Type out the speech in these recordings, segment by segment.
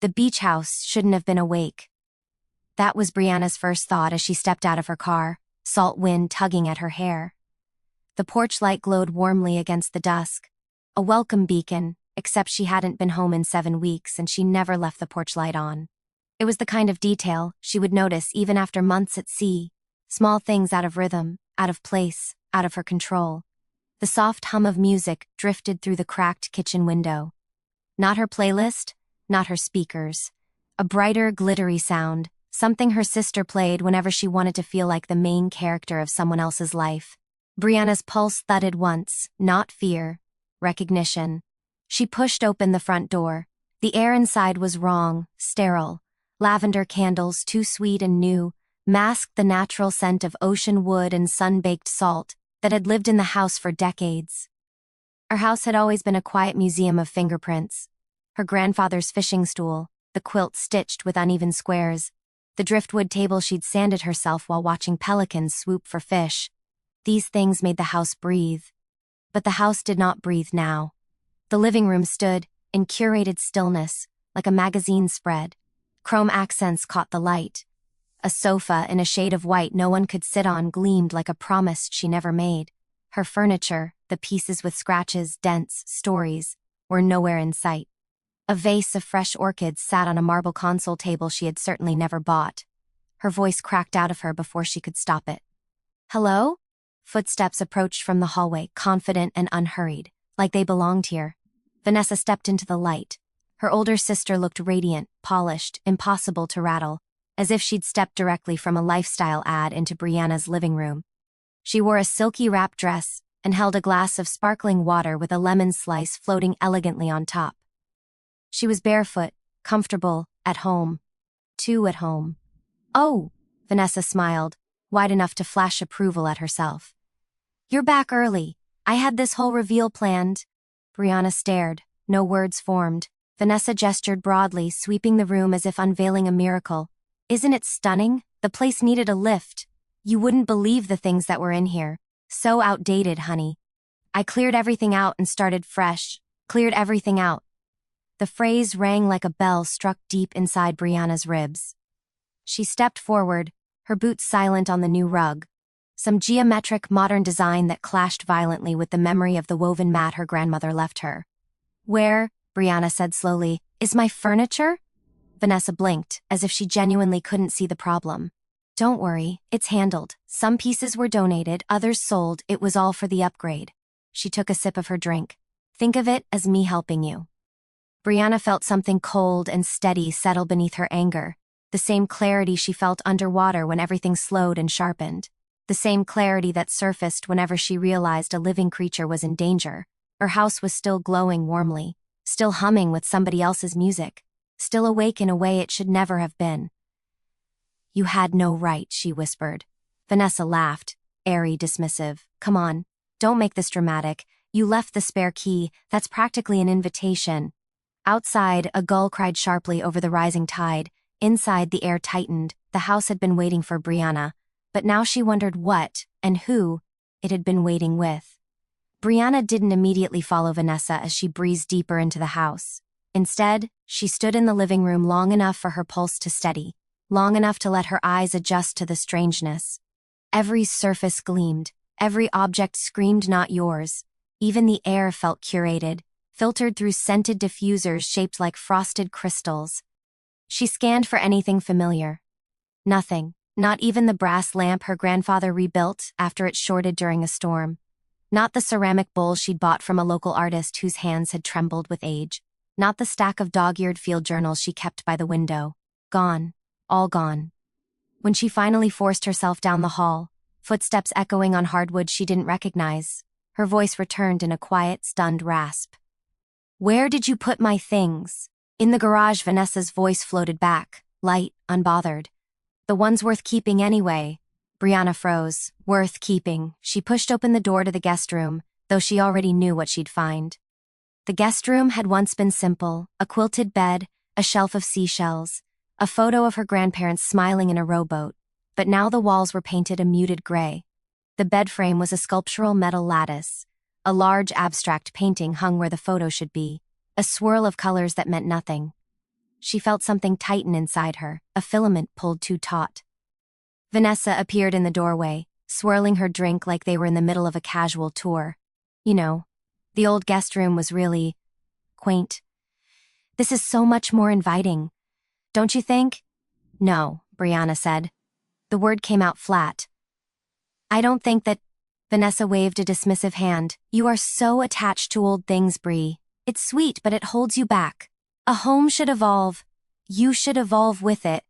The beach house shouldn't have been awake. That was Brianna's first thought as she stepped out of her car, salt wind tugging at her hair. The porch light glowed warmly against the dusk. A welcome beacon, except she hadn't been home in 7 weeks and she never left the porch light on. It was the kind of detail she would notice even after months at sea. Small things out of rhythm, out of place, out of her control. The soft hum of music drifted through the cracked kitchen window. Not her playlist, not her speakers. A brighter, glittery sound, something her sister played whenever she wanted to feel like the main character of someone else's life. Brianna's pulse thudded once, not fear, recognition. She pushed open the front door. The air inside was wrong, sterile. Lavender candles, too sweet and new, masked the natural scent of ocean wood and sun-baked salt that had lived in the house for decades. Her house had always been a quiet museum of fingerprints. Her grandfather's fishing stool, the quilt stitched with uneven squares, the driftwood table she'd sanded herself while watching pelicans swoop for fish. These things made the house breathe. But the house did not breathe now. The living room stood, in curated stillness, like a magazine spread. Chrome accents caught the light. A sofa in a shade of white no one could sit on gleamed like a promise she never made. Her furniture, the pieces with scratches, dents, stories, were nowhere in sight. A vase of fresh orchids sat on a marble console table she had certainly never bought. Her voice cracked out of her before she could stop it. "Hello?" Footsteps approached from the hallway, confident and unhurried, like they belonged here. Vanessa stepped into the light. Her older sister looked radiant, polished, impossible to rattle, as if she'd stepped directly from a lifestyle ad into Brianna's living room. She wore a silky wrap dress and held a glass of sparkling water with a lemon slice floating elegantly on top. She was barefoot, comfortable, at home. Too at home. "Oh," Vanessa smiled, wide enough to flash approval at herself. "You're back early. I had this whole reveal planned." Brianna stared, no words formed. Vanessa gestured broadly, sweeping the room as if unveiling a miracle. "Isn't it stunning? The place needed a lift. You wouldn't believe the things that were in here. So outdated, honey. I cleared everything out and started fresh. Cleared everything out." The phrase rang like a bell struck deep inside Brianna's ribs. She stepped forward, her boots silent on the new rug. Some geometric modern design that clashed violently with the memory of the woven mat her grandmother left her. "Where," Brianna said slowly, "is my furniture?" Vanessa blinked, as if she genuinely couldn't see the problem. "Don't worry, it's handled. Some pieces were donated, others sold. It was all for the upgrade." She took a sip of her drink. "Think of it as me helping you." Brianna felt something cold and steady settle beneath her anger. The same clarity she felt underwater when everything slowed and sharpened. The same clarity that surfaced whenever she realized a living creature was in danger. Her house was still glowing warmly, still humming with somebody else's music, still awake in a way it should never have been. "You had no right," she whispered. Vanessa laughed, airy, dismissive. "Come on, don't make this dramatic. You left the spare key. That's practically an invitation." Outside, a gull cried sharply over the rising tide. Inside, the air tightened. The house had been waiting for Brianna, but now she wondered what, and who, it had been waiting with. Brianna didn't immediately follow Vanessa as she breezed deeper into the house. Instead, she stood in the living room long enough for her pulse to steady, long enough to let her eyes adjust to the strangeness. Every surface gleamed, every object screamed "not yours." Even the air felt curated, filtered through scented diffusers shaped like frosted crystals. She scanned for anything familiar. Nothing, not even the brass lamp her grandfather rebuilt after it shorted during a storm. Not the ceramic bowl she'd bought from a local artist whose hands had trembled with age. Not the stack of dog-eared field journals she kept by the window. Gone. All gone. When she finally forced herself down the hall, footsteps echoing on hardwood she didn't recognize, her voice returned in a quiet, stunned rasp. "Where did you put my things?" In the garage, Vanessa's voice floated back, light, unbothered. "The ones worth keeping anyway." Brianna froze. Worth keeping. She pushed open the door to the guest room, though she already knew what she'd find. The guest room had once been simple: a quilted bed, a shelf of seashells, a photo of her grandparents smiling in a rowboat, but now the walls were painted a muted gray. The bed frame was a sculptural metal lattice. A large abstract painting hung where the photo should be, a swirl of colors that meant nothing. she felt something tighten inside her, a filament pulled too taut. Vanessa appeared in the doorway, swirling her drink like they were in the middle of a casual tour. You know, the old guest room was really quaint. This is so much more inviting. Don't you think? No, Briana said. The word came out flat. I don't think that... Vanessa waved a dismissive hand. You are so attached to old things, Bri. It's sweet, but it holds you back. A home should evolve. You should evolve with it.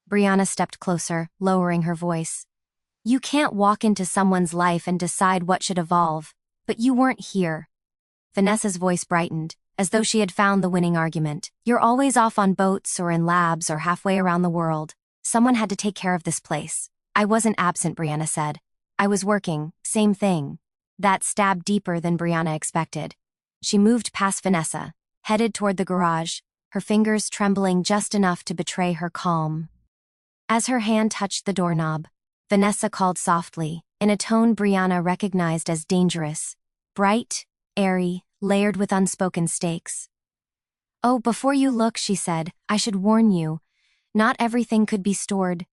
Briana stepped closer, lowering her voice. You can't walk into someone's life and decide what should evolve, but you weren't here. Vanessa's voice brightened, as though she had found the winning argument. You're always off on boats or in labs or halfway around the world. Someone had to take care of this place. I wasn't absent, Briana said. I was working, same thing. That stabbed deeper than Briana expected. She moved past Vanessa, headed toward the garage, her fingers trembling just enough to betray her calm. As her hand touched the doorknob, Vanessa called softly, in a tone Briana recognized as dangerous. Bright, airy, layered with unspoken stakes. Oh, before you look, she said, I should warn you. Not everything could be stored.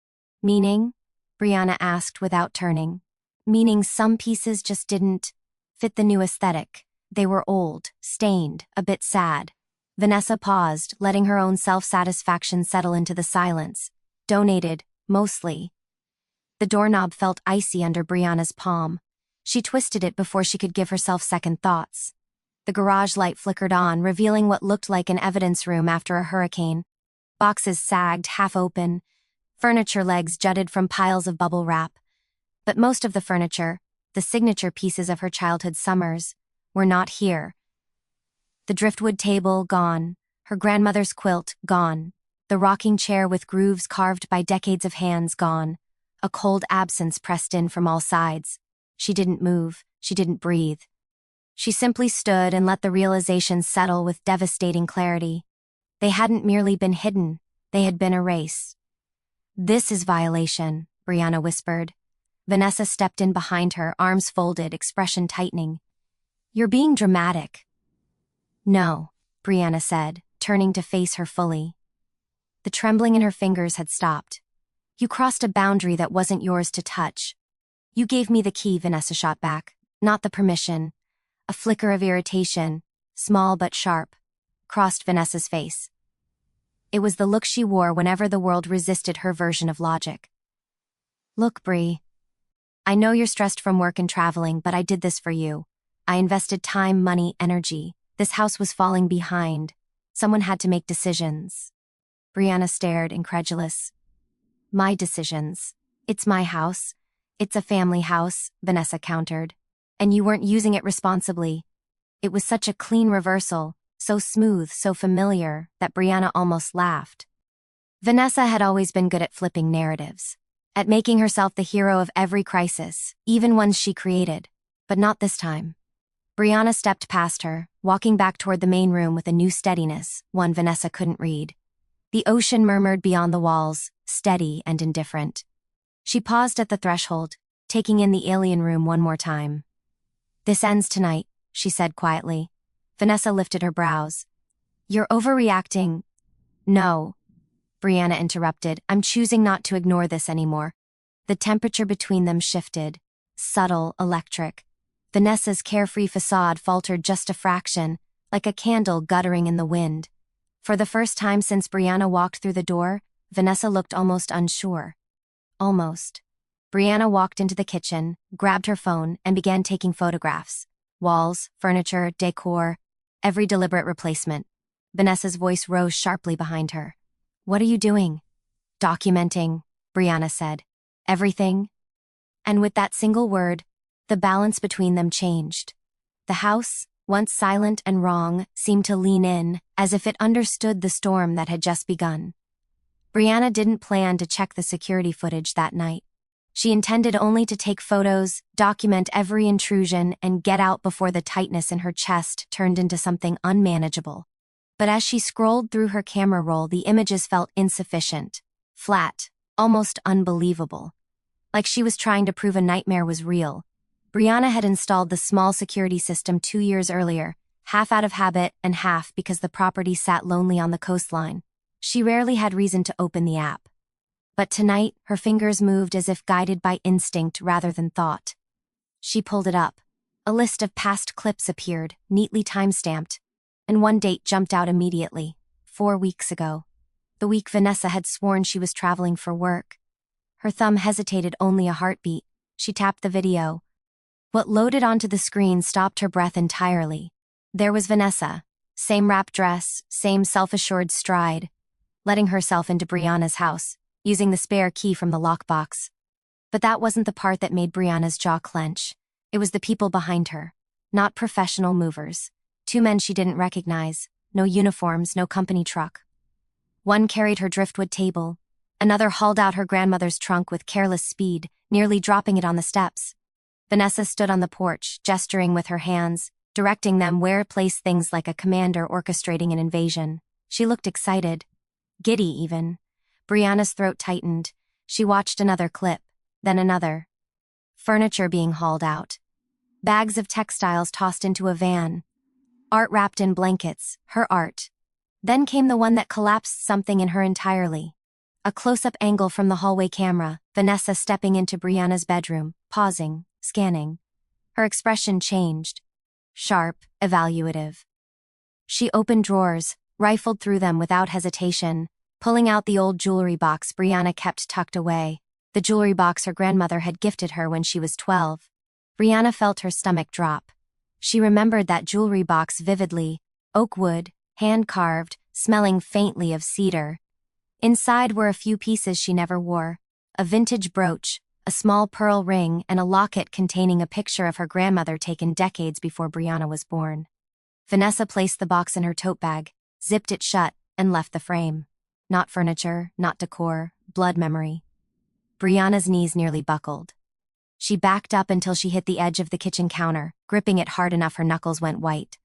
Meaning? Briana asked without turning. Meaning some pieces just didn't fit the new aesthetic. They were old, stained, a bit sad. Vanessa paused, letting her own self-satisfaction settle into the silence. Donated, mostly. The doorknob felt icy under Briana's palm. She twisted it before she could give herself second thoughts. The garage light flickered on, revealing what looked like an evidence room after a hurricane. Boxes sagged, half open. Furniture legs jutted from piles of bubble wrap. But most of the furniture, the signature pieces of her childhood summers, were not here. The driftwood table, gone. Her grandmother's quilt, gone. The rocking chair with grooves carved by decades of hands, gone. A cold absence pressed in from all sides. She didn't move. She didn't breathe. She simply stood and let the realization settle with devastating clarity. They hadn't merely been hidden. They had been erased. This is violation, Briana whispered. Vanessa stepped in behind her, arms folded, expression tightening. You're being dramatic. No, Briana said, turning to face her fully. The trembling in her fingers had stopped. You crossed a boundary that wasn't yours to touch. You gave me the key, Vanessa shot back, not the permission. A flicker of irritation, small but sharp, crossed Vanessa's face. It was the look she wore whenever the world resisted her version of logic. Look, Bri. I know you're stressed from work and traveling, but I did this for you. I invested time, money, energy. This house was falling behind. Someone had to make decisions. Briana stared, incredulous. My decisions. It's my house. It's a family house, Vanessa countered. And you weren't using it responsibly. It was such a clean reversal, so smooth, so familiar, that Briana almost laughed. Vanessa had always been good at flipping narratives, at making herself the hero of every crisis, even ones she created. But not this time. Briana stepped past her, walking back toward the main room with a new steadiness, one Vanessa couldn't read. The ocean murmured beyond the walls, steady and indifferent. She paused at the threshold, taking in the alien room one more time. This ends tonight, she said quietly. Vanessa lifted her brows. You're overreacting. No, Briana interrupted. I'm choosing not to ignore this anymore. The temperature between them shifted. Subtle, electric. Vanessa's carefree facade faltered just a fraction, like a candle guttering in the wind. For the first time since Briana walked through the door, Vanessa looked almost unsure. Almost. Briana walked into the kitchen, grabbed her phone, and began taking photographs. Walls, furniture, decor, every deliberate replacement. Vanessa's voice rose sharply behind her. What are you doing? Documenting, Briana said. Everything? And with that single word, the balance between them changed. The house, once silent and wrong, seemed to lean in, as if it understood the storm that had just begun. Briana didn't plan to check the security footage that night. She intended only to take photos, document every intrusion, and get out before the tightness in her chest turned into something unmanageable. But as she scrolled through her camera roll, the images felt insufficient, flat, almost unbelievable. Like she was trying to prove a nightmare was real. Briana had installed the small security system 2 years earlier, half out of habit and half because the property sat lonely on the coastline. She rarely had reason to open the app. But tonight, her fingers moved as if guided by instinct rather than thought. She pulled it up. A list of past clips appeared, neatly time-stamped, and one date jumped out immediately. 4 weeks ago. The week Vanessa had sworn she was traveling for work. Her thumb hesitated only a heartbeat. She tapped the video. What loaded onto the screen stopped her breath entirely. There was Vanessa. Same wrap dress, same self-assured stride, letting herself into Briana's house, using the spare key from the lockbox. But that wasn't the part that made Briana's jaw clench. It was the people behind her. Not professional movers. 2 men she didn't recognize. No uniforms, no company truck. One carried her driftwood table. Another hauled out her grandmother's trunk with careless speed, nearly dropping it on the steps. Vanessa stood on the porch, gesturing with her hands, directing them where to place things like a commander orchestrating an invasion. She looked excited. Giddy, even. Briana's throat tightened. She watched another clip, then another. Furniture being hauled out. Bags of textiles tossed into a van. Art wrapped in blankets, her art. Then came the one that collapsed something in her entirely. A close-up angle from the hallway camera, Vanessa stepping into Briana's bedroom, pausing, scanning. Her expression changed. Sharp, evaluative. She opened drawers, rifled through them without hesitation, pulling out the old jewelry box Briana kept tucked away, the jewelry box her grandmother had gifted her when she was 12. Briana felt her stomach drop. She remembered that jewelry box vividly, oak wood, hand-carved, smelling faintly of cedar. Inside were a few pieces she never wore, a vintage brooch, a small pearl ring, and a locket containing a picture of her grandmother taken decades before Briana was born. Vanessa placed the box in her tote bag, zipped it shut, and left the frame. Not furniture, not decor, blood memory. Briana's knees nearly buckled. She backed up until she hit the edge of the kitchen counter, gripping it hard enough her knuckles went white.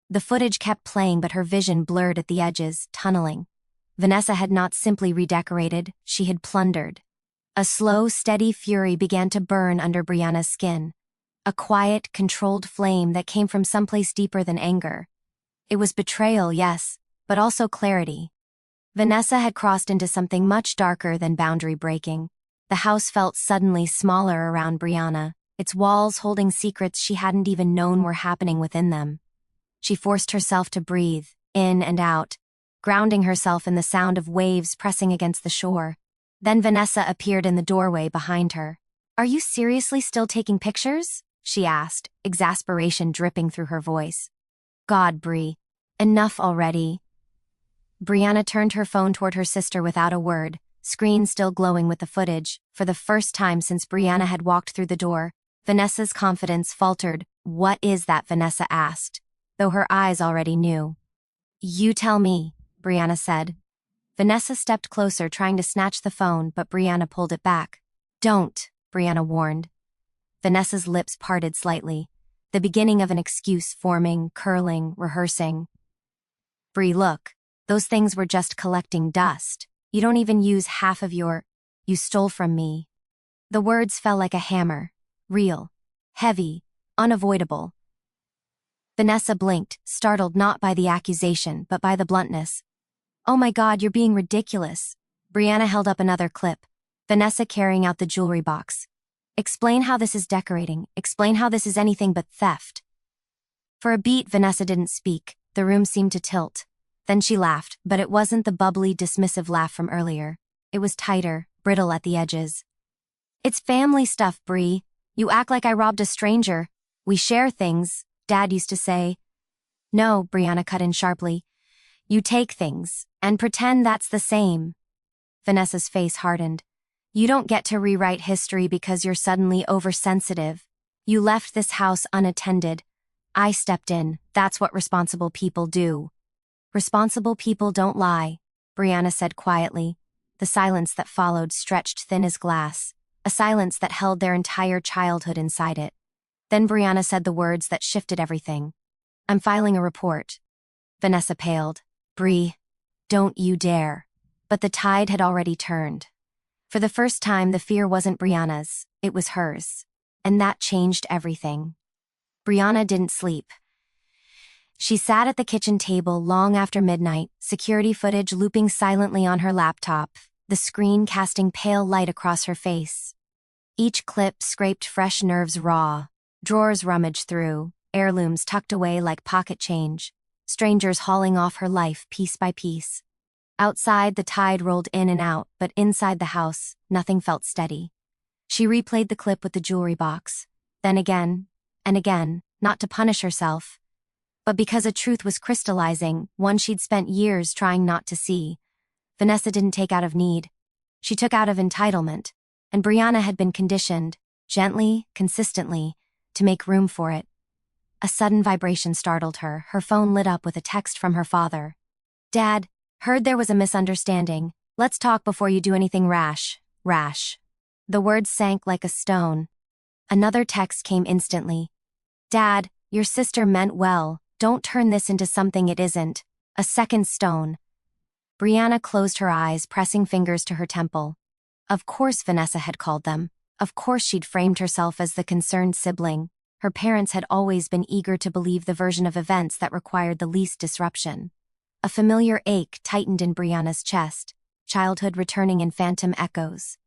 The footage kept playing, but her vision blurred at the edges, tunneling. Vanessa had not simply redecorated, she had plundered. A slow, steady fury began to burn under Briana's skin. A quiet, controlled flame that came from someplace deeper than anger. It was betrayal, yes, but also clarity. Vanessa had crossed into something much darker than boundary breaking. The house felt suddenly smaller around Briana, its walls holding secrets she hadn't even known were happening within them. She forced herself to breathe, in and out, grounding herself in the sound of waves pressing against the shore. Then Vanessa appeared in the doorway behind her. "Are you seriously still taking pictures?" she asked, exasperation dripping through her voice. "God, Bri. Enough already." Briana turned her phone toward her sister without a word, screen still glowing with the footage. For the first time since Briana had walked through the door, Vanessa's confidence faltered. "What is that?" Vanessa asked, though her eyes already knew. "You tell me," Briana said. Vanessa stepped closer, trying to snatch the phone, but Briana pulled it back. "Don't," Briana warned. Vanessa's lips parted slightly, the beginning of an excuse forming, curling, rehearsing. "Bri, look. Those things were just collecting dust. You don't even use half of your... You stole from me." The words fell like a hammer. Real. Heavy. Unavoidable. Vanessa blinked, startled not by the accusation, but by the bluntness. "Oh my God, you're being ridiculous." Briana held up another clip. Vanessa carrying out the jewelry box. "Explain how this is decorating. Explain how this is anything but theft." For a beat, Vanessa didn't speak. The room seemed to tilt. Then she laughed, but it wasn't the bubbly, dismissive laugh from earlier. It was tighter, brittle at the edges. "It's family stuff, Bri. You act like I robbed a stranger. We share things, Dad used to say." "No," Briana cut in sharply. "You take things, and pretend that's the same." Vanessa's face hardened. "You don't get to rewrite history because you're suddenly oversensitive. You left this house unattended. I stepped in. That's what responsible people do." "Responsible people don't lie," Briana said quietly. The silence that followed stretched thin as glass, a silence that held their entire childhood inside it. Then Briana said the words that shifted everything. "I'm filing a report." Vanessa paled. "Bri, don't you dare." But the tide had already turned. For the first time, the fear wasn't Briana's, it was hers. And that changed everything. Briana didn't sleep. She sat at the kitchen table long after midnight, security footage looping silently on her laptop, the screen casting pale light across her face. Each clip scraped fresh nerves raw, drawers rummaged through, heirlooms tucked away like pocket change, strangers hauling off her life piece by piece. Outside, the tide rolled in and out, but inside the house, nothing felt steady. She replayed the clip with the jewelry box, then again, and again, not to punish herself, but because a truth was crystallizing, one she'd spent years trying not to see. Vanessa didn't take out of need. She took out of entitlement, and Briana had been conditioned, gently, consistently, to make room for it. A sudden vibration startled her. Her phone lit up with a text from her father. "Dad, heard there was a misunderstanding. Let's talk before you do anything rash." Rash. The words sank like a stone. Another text came instantly. "Dad, your sister meant well. Don't turn this into something it isn't." A second stone. Briana closed her eyes, pressing fingers to her temple. Of course Vanessa had called them. Of course she'd framed herself as the concerned sibling. Her parents had always been eager to believe the version of events that required the least disruption. A familiar ache tightened in Briana's chest, childhood returning in phantom echoes.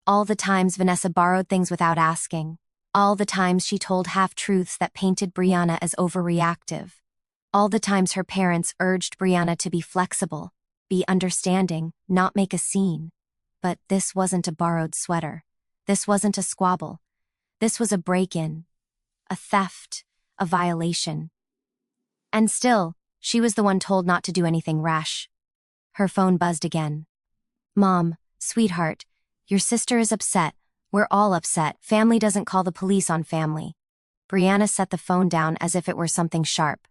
All the times Vanessa borrowed things without asking. All the times she told half-truths that painted Briana as overreactive. All the times her parents urged Briana to be flexible, be understanding, not make a scene. But this wasn't a borrowed sweater. This wasn't a squabble. This was a break-in, a theft, a violation. And still, she was the one told not to do anything rash. Her phone buzzed again. "Mom, sweetheart, your sister is upset. We're all upset. Family doesn't call the police on family." Briana set the phone down as if it were something sharp.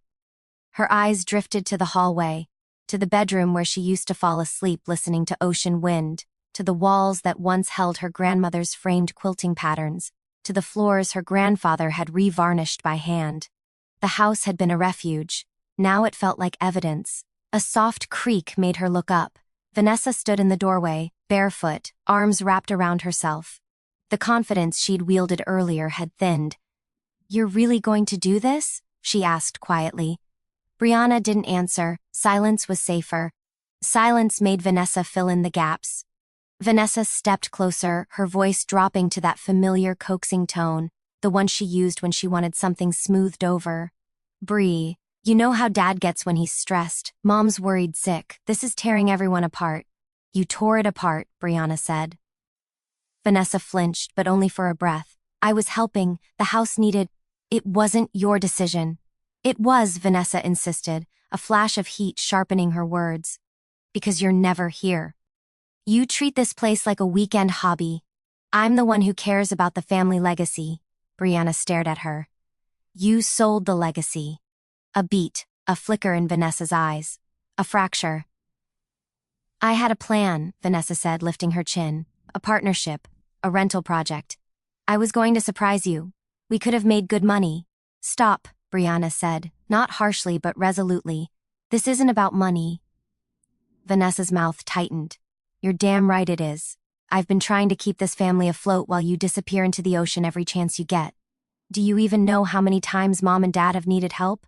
Her eyes drifted to the hallway, to the bedroom where she used to fall asleep listening to ocean wind, to the walls that once held her grandmother's framed quilting patterns, to the floors her grandfather had re-varnished by hand. The house had been a refuge. Now it felt like evidence. A soft creak made her look up. Vanessa stood in the doorway, barefoot, arms wrapped around herself. The confidence she'd wielded earlier had thinned. "You're really going to do this?" she asked quietly. Briana didn't answer. Silence was safer. Silence made Vanessa fill in the gaps. Vanessa stepped closer, her voice dropping to that familiar coaxing tone, the one she used when she wanted something smoothed over. "Bri, you know how Dad gets when he's stressed. Mom's worried sick. This is tearing everyone apart." "You tore it apart," Briana said. Vanessa flinched, but only for a breath. "I was helping. The house needed—" "It wasn't your decision." "It was," Vanessa insisted, a flash of heat sharpening her words. "Because you're never here. You treat this place like a weekend hobby. I'm the one who cares about the family legacy." Briana stared at her. "You sold the legacy." A beat, a flicker in Vanessa's eyes. A fracture. "I had a plan," Vanessa said, lifting her chin. "A partnership. A rental project. I was going to surprise you. We could have made good money." "Stop," Briana said, not harshly but resolutely. "This isn't about money." Vanessa's mouth tightened. "You're damn right it is. I've been trying to keep this family afloat while you disappear into the ocean every chance you get. Do you even know how many times Mom and Dad have needed help?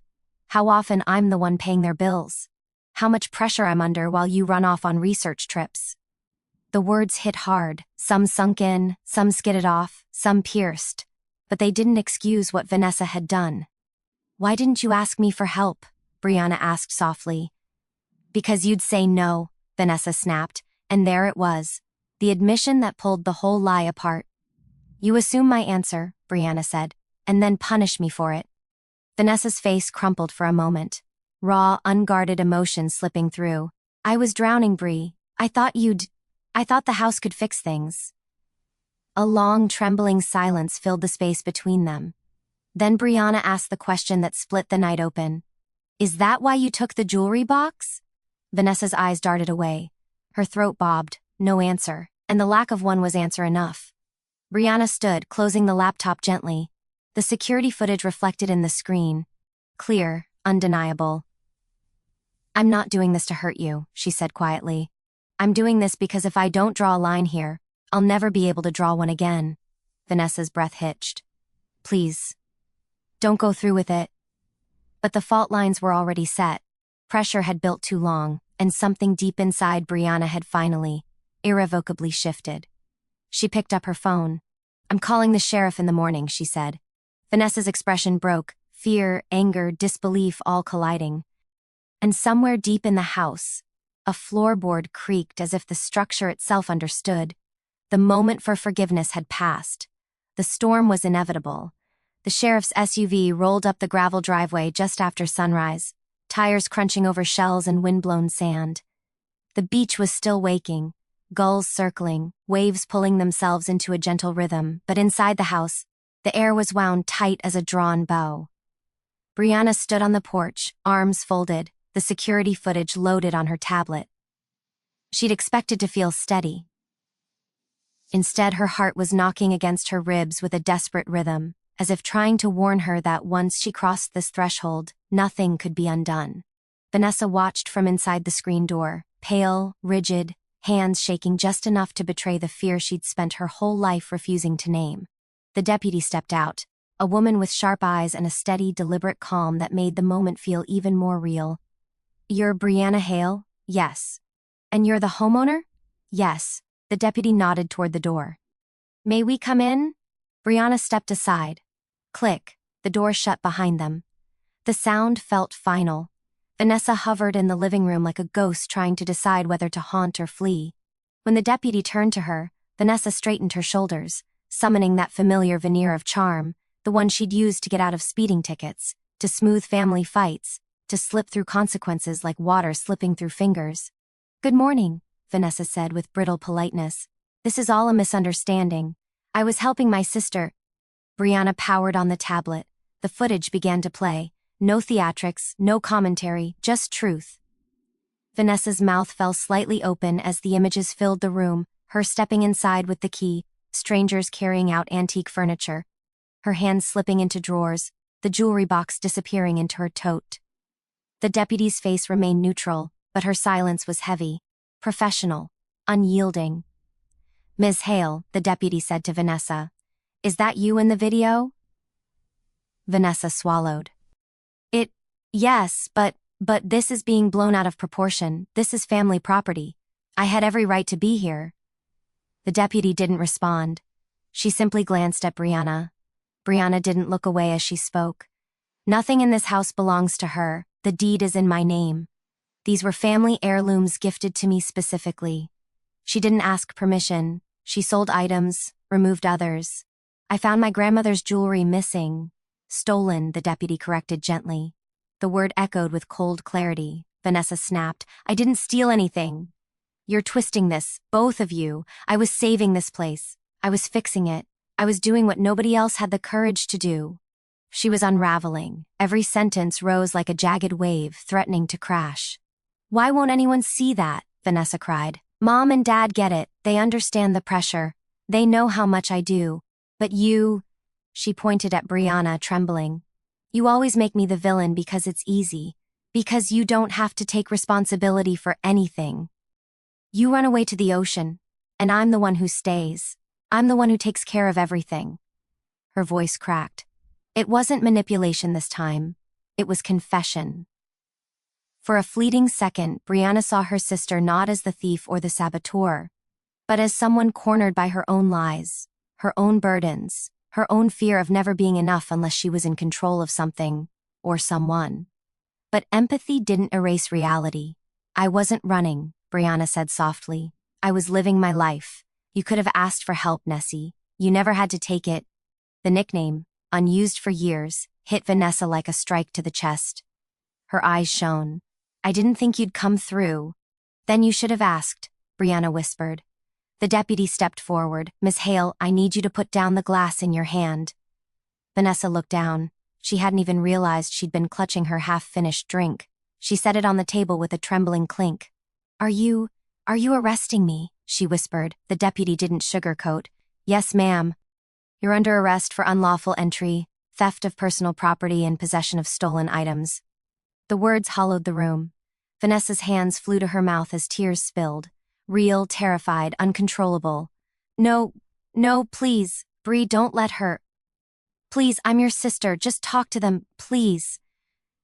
How often I'm the one paying their bills? How much pressure I'm under while you run off on research trips?" The words hit hard, some sunk in, some skidded off, some pierced. But they didn't excuse what Vanessa had done. "Why didn't you ask me for help?" Briana asked softly. "Because you'd say no," Vanessa snapped, and there it was. The admission that pulled the whole lie apart. "You assume my answer," Briana said, "and then punish me for it." Vanessa's face crumpled for a moment. Raw, unguarded emotion slipping through. "I was drowning, Bri. I thought the house could fix things." A long, trembling silence filled the space between them. Then Briana asked the question that split the night open. "Is that why you took the jewelry box?" Vanessa's eyes darted away. Her throat bobbed, no answer, and the lack of one was answer enough. Briana stood, closing the laptop gently. The security footage reflected in the screen. Clear, undeniable. "I'm not doing this to hurt you," she said quietly. "I'm doing this because if I don't draw a line here, I'll never be able to draw one again." Vanessa's breath hitched. "Please. Don't go through with it." But the fault lines were already set. Pressure had built too long, and something deep inside Briana had finally, irrevocably shifted. She picked up her phone. "I'm calling the sheriff in the morning," she said. Vanessa's expression broke, fear, anger, disbelief all colliding. And somewhere deep in the house, a floorboard creaked as if the structure itself understood. The moment for forgiveness had passed. The storm was inevitable. The sheriff's SUV rolled up the gravel driveway just after sunrise, tires crunching over shells and windblown sand. The beach was still waking, gulls circling, waves pulling themselves into a gentle rhythm, but inside the house, the air was wound tight as a drawn bow. Briana stood on the porch, arms folded, the security footage loaded on her tablet. She'd expected to feel steady. Instead, her heart was knocking against her ribs with a desperate rhythm, as if trying to warn her that once she crossed this threshold, nothing could be undone. Vanessa watched from inside the screen door, pale, rigid, hands shaking just enough to betray the fear she'd spent her whole life refusing to name. The deputy stepped out, a woman with sharp eyes and a steady, deliberate calm that made the moment feel even more real. "You're Briana Hale?" "Yes." "And you're the homeowner?" "Yes." The deputy nodded toward the door. "May we come in?" Briana stepped aside. Click, the door shut behind them. The sound felt final. Vanessa hovered in the living room like a ghost trying to decide whether to haunt or flee. When the deputy turned to her, Vanessa straightened her shoulders, summoning that familiar veneer of charm, the one she'd used to get out of speeding tickets, to smooth family fights, to slip through consequences like water slipping through fingers. "Good morning," Vanessa said with brittle politeness. "This is all a misunderstanding. I was helping my sister." Briana powered on the tablet. The footage began to play. No theatrics, no commentary, just truth. Vanessa's mouth fell slightly open as the images filled the room, her stepping inside with the key, strangers carrying out antique furniture, her hands slipping into drawers, the jewelry box disappearing into her tote. The deputy's face remained neutral, but her silence was heavy, professional, unyielding. "Ms. Hale," the deputy said to Vanessa, "is that you in the video?" Vanessa swallowed. Yes, but this is being blown out of proportion. This is family property. I had every right to be here." The deputy didn't respond. She simply glanced at Briana. Briana didn't look away as she spoke. "Nothing in this house belongs to her. The deed is in my name. These were family heirlooms gifted to me specifically. She didn't ask permission. She sold items, removed others. I found my grandmother's jewelry missing. Stolen," the deputy corrected gently. The word echoed with cold clarity. Vanessa snapped. "I didn't steal anything. You're twisting this, both of you. I was saving this place. I was fixing it. I was doing what nobody else had the courage to do." She was unraveling. Every sentence rose like a jagged wave, threatening to crash. "Why won't anyone see that?" Vanessa cried. "Mom and Dad get it. They understand the pressure. They know how much I do. But you..." She pointed at Briana, trembling. "You always make me the villain because it's easy. Because you don't have to take responsibility for anything. You run away to the ocean, and I'm the one who stays. I'm the one who takes care of everything." Her voice cracked. It wasn't manipulation this time. It was confession. For a fleeting second, Briana saw her sister not as the thief or the saboteur, but as someone cornered by her own lies, her own burdens, her own fear of never being enough unless she was in control of something, or someone. But empathy didn't erase reality. "I wasn't running," Briana said softly. "I was living my life. You could have asked for help, Nessie. You never had to take it." The nickname, unused for years, hit Vanessa like a strike to the chest. Her eyes shone. "I didn't think you'd come through." "Then you should have asked," Briana whispered. The deputy stepped forward. "Miss Hale, I need you to put down the glass in your hand." Vanessa looked down. She hadn't even realized she'd been clutching her half-finished drink. She set it on the table with a trembling clink. Are you arresting me?" she whispered. The deputy didn't sugarcoat. "Yes, ma'am. You're under arrest for unlawful entry, theft of personal property, and possession of stolen items." The words hollowed the room. Vanessa's hands flew to her mouth as tears spilled. Real, terrified, uncontrollable. No, please, Bree, don't let her. Please, I'm your sister, just talk to them, please."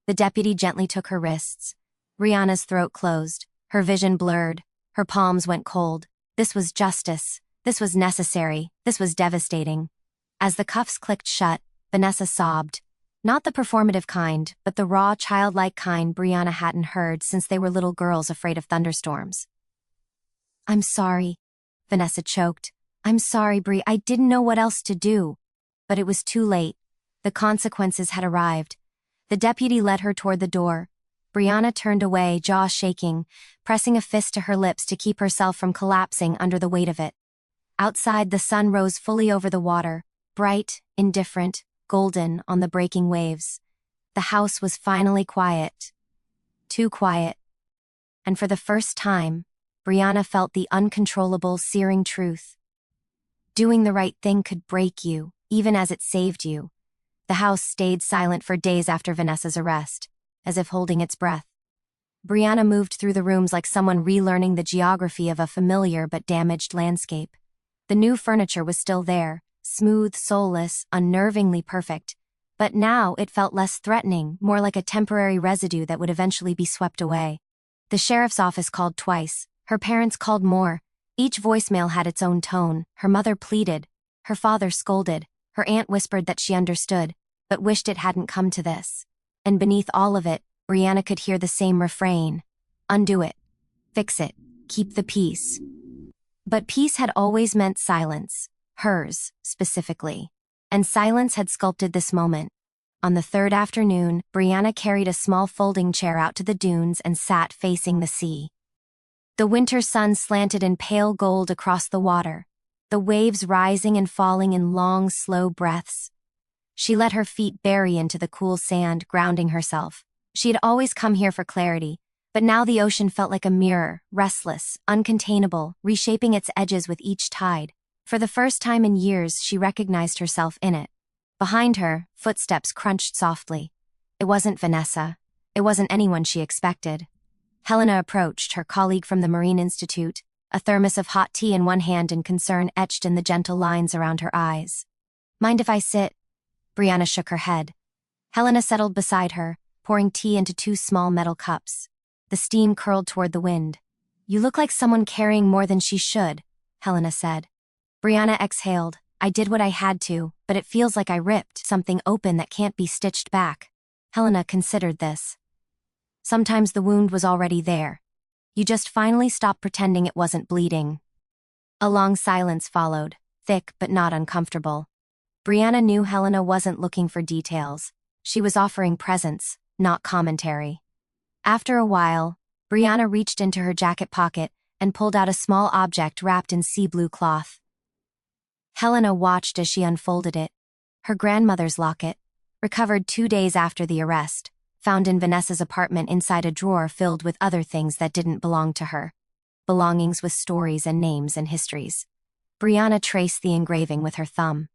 The deputy gently took her wrists. Briana's throat closed, her vision blurred, her palms went cold. This was justice. This was necessary. This was devastating. As the cuffs clicked shut, Vanessa sobbed. Not the performative kind, but the raw, childlike kind Briana hadn't heard since they were little girls afraid of thunderstorms. "I'm sorry," Vanessa choked. "I'm sorry, Bri. I didn't know what else to do." But it was too late. The consequences had arrived. The deputy led her toward the door. Briana turned away, jaw shaking, pressing a fist to her lips to keep herself from collapsing under the weight of it. Outside, the sun rose fully over the water, bright, indifferent, golden on the breaking waves. The house was finally quiet. Too quiet. And for the first time, Briana felt the uncontrollable, searing truth. Doing the right thing could break you, even as it saved you. The house stayed silent for days after Vanessa's arrest, as if holding its breath. Briana moved through the rooms like someone relearning the geography of a familiar but damaged landscape. The new furniture was still there, smooth, soulless, unnervingly perfect. But now it felt less threatening, more like a temporary residue that would eventually be swept away. The sheriff's office called twice. Her parents called more. Each voicemail had its own tone. Her mother pleaded. Her father scolded. Her aunt whispered that she understood, but wished it hadn't come to this. And beneath all of it, Briana could hear the same refrain. Undo it. Fix it. Keep the peace. But peace had always meant silence. Hers, specifically. And silence had sculpted this moment. On the third afternoon, Briana carried a small folding chair out to the dunes and sat facing the sea. The winter sun slanted in pale gold across the water, the waves rising and falling in long, slow breaths. She let her feet bury into the cool sand, grounding herself. She had always come here for clarity, but now the ocean felt like a mirror, restless, uncontainable, reshaping its edges with each tide. For the first time in years, she recognized herself in it. Behind her, footsteps crunched softly. It wasn't Vanessa. It wasn't anyone she expected. Helena approached, her colleague from the Marine Institute, a thermos of hot tea in one hand and concern etched in the gentle lines around her eyes. "Mind if I sit?" Briana shook her head. Helena settled beside her, pouring tea into 2 small metal cups. The steam curled toward the wind. "You look like someone carrying more than she should," Helena said. Briana exhaled. "I did what I had to, but it feels like I ripped something open that can't be stitched back." Helena considered this. Sometimes the wound was already there. You just finally stopped pretending it wasn't bleeding. A long silence followed, thick but not uncomfortable. Briana knew Helena wasn't looking for details. She was offering presence, not commentary. After a while, Briana reached into her jacket pocket and pulled out a small object wrapped in sea blue cloth. Helena watched as she unfolded it. Her grandmother's locket, recovered 2 days after the arrest, found in Vanessa's apartment inside a drawer filled with other things that didn't belong to her. Belongings with stories and names and histories. Briana traced the engraving with her thumb.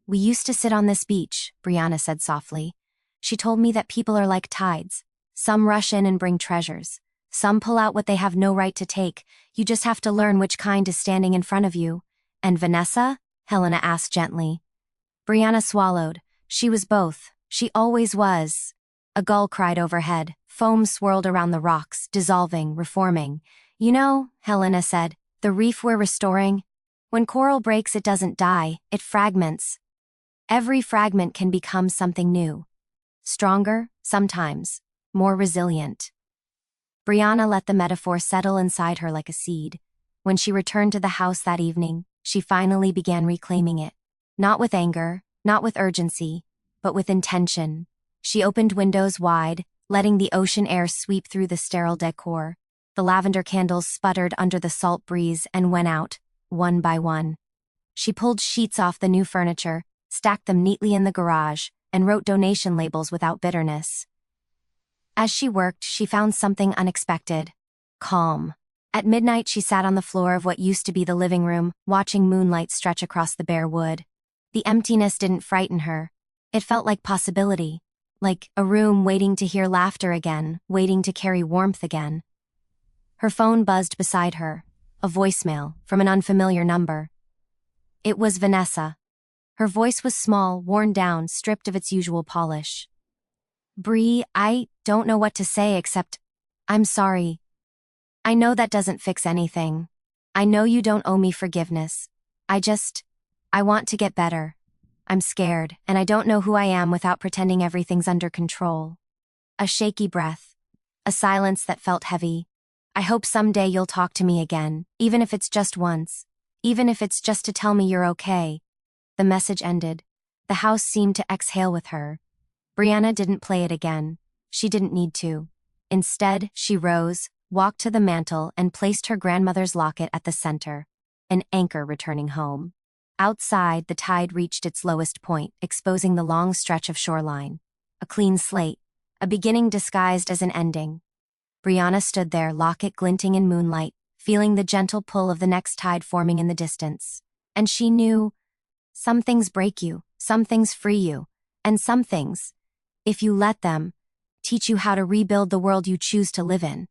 "We used to sit on this beach," Briana said softly. "She told me that people are like tides. Some rush in and bring treasures. Some pull out what they have no right to take. You just have to learn which kind is standing in front of you." "And Vanessa?" Helena asked gently. Briana swallowed. She was both. She always was. A gull cried overhead. Foam swirled around the rocks, dissolving, reforming. "You know," Helena said, "the reef we're restoring? When coral breaks, it doesn't die, it fragments. Every fragment can become something new. Stronger, sometimes. More resilient." Briana let the metaphor settle inside her like a seed. When she returned to the house that evening, she finally began reclaiming it. Not with anger, not with urgency, but with intention. She opened windows wide, letting the ocean air sweep through the sterile decor. The lavender candles sputtered under the salt breeze and went out, one by one. She pulled sheets off the new furniture, stacked them neatly in the garage, and wrote donation labels without bitterness. As she worked, she found something unexpected. Calm. At midnight, she sat on the floor of what used to be the living room, watching moonlight stretch across the bare wood. The emptiness didn't frighten her. It felt like possibility. Like a room waiting to hear laughter again, waiting to carry warmth again. Her phone buzzed beside her, a voicemail from an unfamiliar number. It was Vanessa. Her voice was small, worn down, stripped of its usual polish. Bree, I don't know what to say except, I'm sorry. I know that doesn't fix anything. I know you don't owe me forgiveness. I want to get better. I'm scared, and I don't know who I am without pretending everything's under control. A shaky breath. A silence that felt heavy. I hope someday you'll talk to me again, even if it's just once. Even if it's just to tell me you're okay. The message ended. The house seemed to exhale with her. Briana didn't play it again. She didn't need to. Instead, she rose, walked to the mantel, and placed her grandmother's locket at the center. An anchor returning home. Outside, the tide reached its lowest point, exposing the long stretch of shoreline. A clean slate. A beginning disguised as an ending. Briana stood there, locket glinting in moonlight, feeling the gentle pull of the next tide forming in the distance. And she knew, some things break you, some things free you, and some things, if you let them, teach you how to rebuild the world you choose to live in.